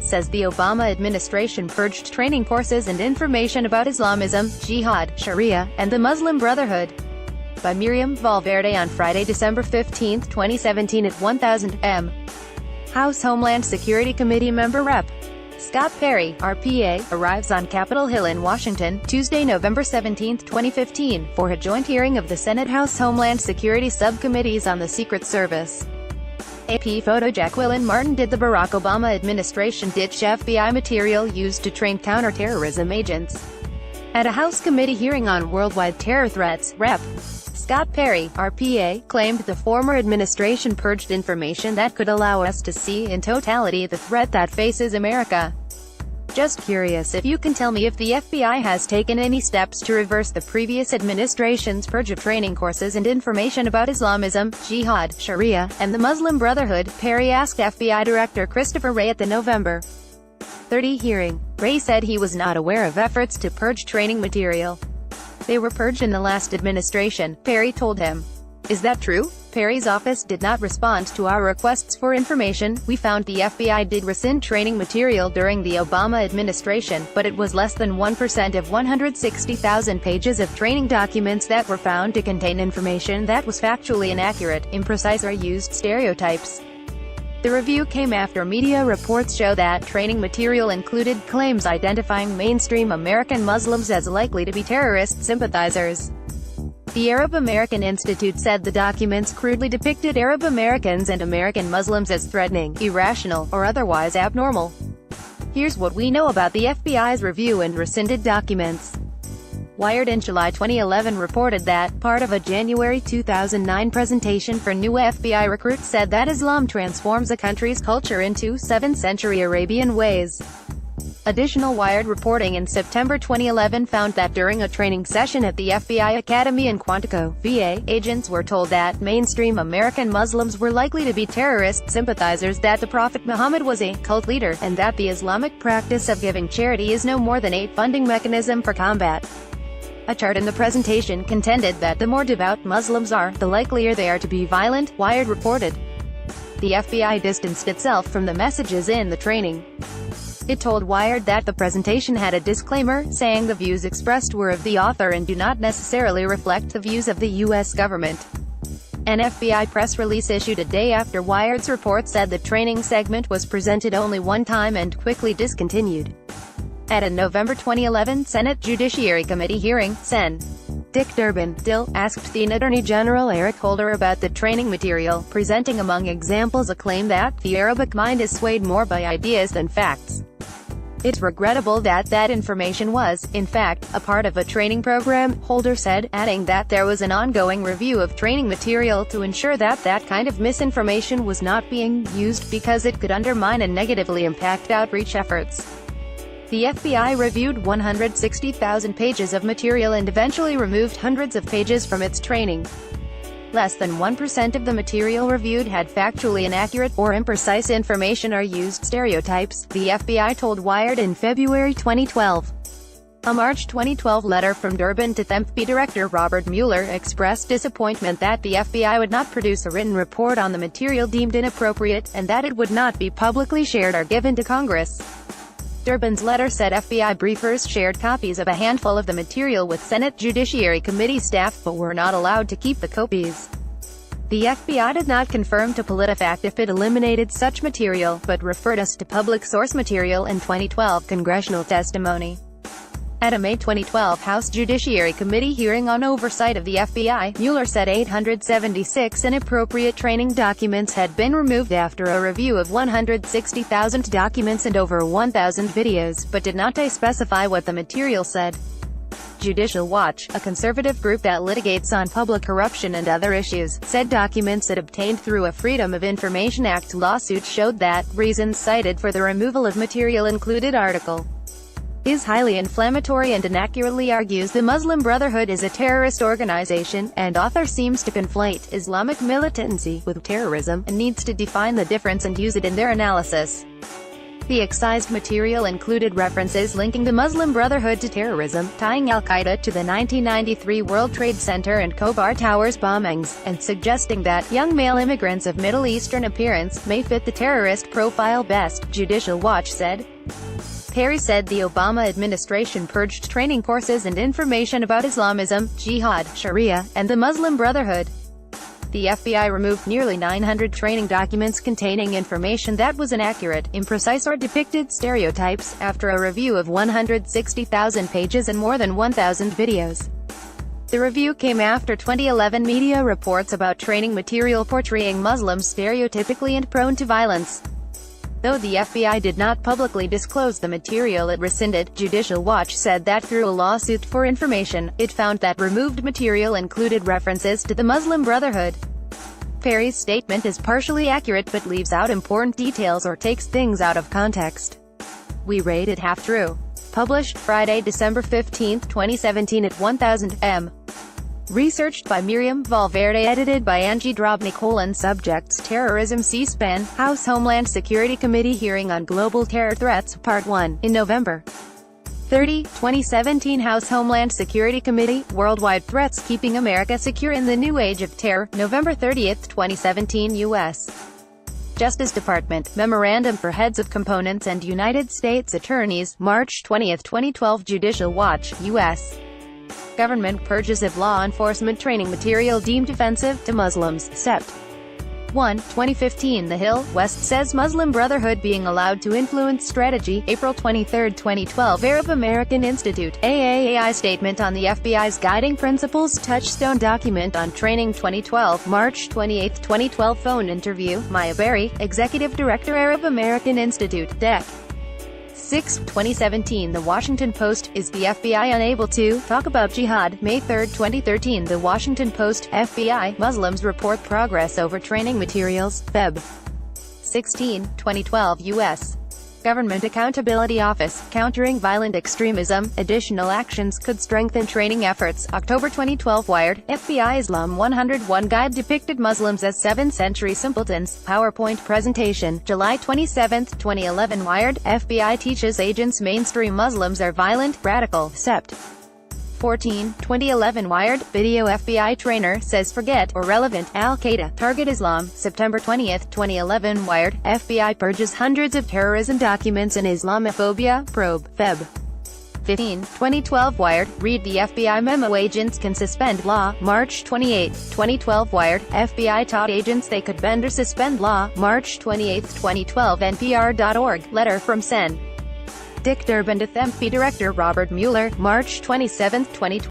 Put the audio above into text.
says the Obama administration purged training courses and information about Islamism, jihad, Sharia, and the Muslim Brotherhood. By Miriam Valverde on Friday, December 15, 2017 at 1000 m. House Homeland Security Committee member Rep. Scott Perry, RPA, arrives on Capitol Hill in Washington, Tuesday, November 17, 2015, for a joint hearing of the Senate House Homeland Security Subcommittees on the Secret Service. AP photo. Jacqueline Martin. Did the Barack Obama administration ditch FBI material used to train counterterrorism agents? At a House committee hearing on worldwide terror threats, Rep. Scott Perry, RPA, claimed the former administration purged information that could allow us to see in totality the threat that faces America. Just curious if you can tell me if the FBI has taken any steps to reverse the previous administration's purge of training courses and information about Islamism, jihad, Sharia, and the Muslim Brotherhood, Perry asked FBI Director Christopher Wray at the November 30 hearing. Wray said he was not aware of efforts to purge training material. They were purged in the last administration, Perry told him. Is that true? Perry's office did not respond to our requests for information. We found the FBI did rescind training material during the Obama administration, but it was less than 1% of 160,000 pages of training documents that were found to contain information that was factually inaccurate, imprecise, or used stereotypes. The review came after media reports show that training material included claims identifying mainstream American Muslims as likely to be terrorist sympathizers. The Arab American Institute said the documents crudely depicted Arab Americans and American Muslims as threatening, irrational, or otherwise abnormal. Here's what we know about the FBI's review and rescinded documents. Wired in July 2011 reported that, part of a January 2009 presentation for new FBI recruits said that Islam transforms a country's culture into 7th century Arabian ways. Additional Wired reporting in September 2011 found that during a training session at the FBI Academy in Quantico, VA, agents were told that mainstream American Muslims were likely to be terrorist sympathizers, that the Prophet Muhammad was a cult leader, and that the Islamic practice of giving charity is no more than a funding mechanism for combat. A chart in the presentation contended that the more devout Muslims are, the likelier they are to be violent, Wired reported. The FBI distanced itself from the messages in the training. It told Wired that the presentation had a disclaimer, saying the views expressed were of the author and do not necessarily reflect the views of the U.S. government. An FBI press release issued a day after Wired's report said the training segment was presented only one time and quickly discontinued. At a November 2011 Senate Judiciary Committee hearing, Sen. Dick Durbin, DIL, asked the Attorney General Eric Holder about the training material, presenting among examples a claim that the Arabic mind is swayed more by ideas than facts. It's regrettable that that information was, in fact, a part of a training program, Holder said, adding that there was an ongoing review of training material to ensure that that kind of misinformation was not being used because it could undermine and negatively impact outreach efforts. The FBI reviewed 160,000 pages of material and eventually removed hundreds of pages from its training. Less than 1% of the material reviewed had factually inaccurate or imprecise information or used stereotypes, the FBI told Wired in February 2012. A March 2012 letter from Durbin to FEMP Director Robert Mueller expressed disappointment that the FBI would not produce a written report on the material deemed inappropriate, and that it would not be publicly shared or given to Congress. Durbin's letter said FBI briefers shared copies of a handful of the material with Senate Judiciary Committee staff but were not allowed to keep the copies. The FBI did not confirm to PolitiFact if it eliminated such material, but referred us to public source material in 2012 congressional testimony. At a May 2012 House Judiciary Committee hearing on oversight of the FBI, Mueller said 876 inappropriate training documents had been removed after a review of 160,000 documents and over 1,000 videos, but did not specify what the material said. Judicial Watch, a conservative group that litigates on public corruption and other issues, said documents it obtained through a Freedom of Information Act lawsuit showed that reasons cited for the removal of material included article is highly inflammatory and inaccurately argues the Muslim Brotherhood is a terrorist organization, and author seems to conflate Islamic militancy with terrorism, and needs to define the difference and use it in their analysis. The excised material included references linking the Muslim Brotherhood to terrorism, tying al-Qaeda to the 1993 World Trade Center and Khobar Towers bombings, and suggesting that young male immigrants of Middle Eastern appearance may fit the terrorist profile best, Judicial Watch said. Perry said the Obama administration purged training courses and information about Islamism, jihad, Sharia, and the Muslim Brotherhood. The FBI removed nearly 900 training documents containing information that was inaccurate, imprecise or depicted stereotypes, after a review of 160,000 pages and more than 1,000 videos. The review came after 2011 media reports about training material portraying Muslims stereotypically and prone to violence. Though the FBI did not publicly disclose the material it rescinded, Judicial Watch said that through a lawsuit for information, it found that removed material included references to the Muslim Brotherhood. Perry's statement is partially accurate but leaves out important details or takes things out of context. We rate it half true. Published Friday, December 15, 2017 at 1000 m. Researched by Miriam Valverde, edited by Angie Drobny. Subjects: Terrorism. C-SPAN, House Homeland Security Committee hearing on global terror threats, Part 1, in November 30, 2017. House Homeland Security Committee, Worldwide Threats Keeping America Secure in the New Age of Terror, November 30, 2017. U.S. Justice Department, Memorandum for Heads of Components and United States Attorneys, March 20, 2012. Judicial Watch, U.S. Government purges of law enforcement training material deemed offensive to Muslims, Sept. 1, 2015. The Hill, West says Muslim Brotherhood being allowed to influence strategy, April 23, 2012. Arab American Institute, AAAI statement on the FBI's Guiding Principles Touchstone document on training 2012, March 28, 2012. Phone interview, Maya Berry, Executive Director, Arab American Institute, Dec. 6, 2017. The Washington Post, is the FBI unable to talk about jihad? May 3, 2013. The Washington Post, FBI, Muslims report progress over training materials, Feb. 16, 2012. U.S. Government Accountability Office, Countering Violent Extremism, additional actions could strengthen training efforts, October 2012. Wired, FBI Islam 101 Guide depicted Muslims as 7th century simpletons, PowerPoint presentation, July 27, 2011. Wired, FBI teaches agents mainstream Muslims are violent, radical, Sept. 14, 2011. Wired, video FBI trainer says forget, irrelevant, Al-Qaeda, target Islam, September 20, 2011. Wired, FBI purges hundreds of terrorism documents and Islamophobia, probe, Feb. 15, 2012. Wired, read the FBI memo agents can suspend law, March 28, 2012. Wired, FBI taught agents they could bend or suspend law, March 28, 2012. NPR.org, letter from Sen. Dick Durbin to FEMP Director Robert Mueller, March 27, 2012.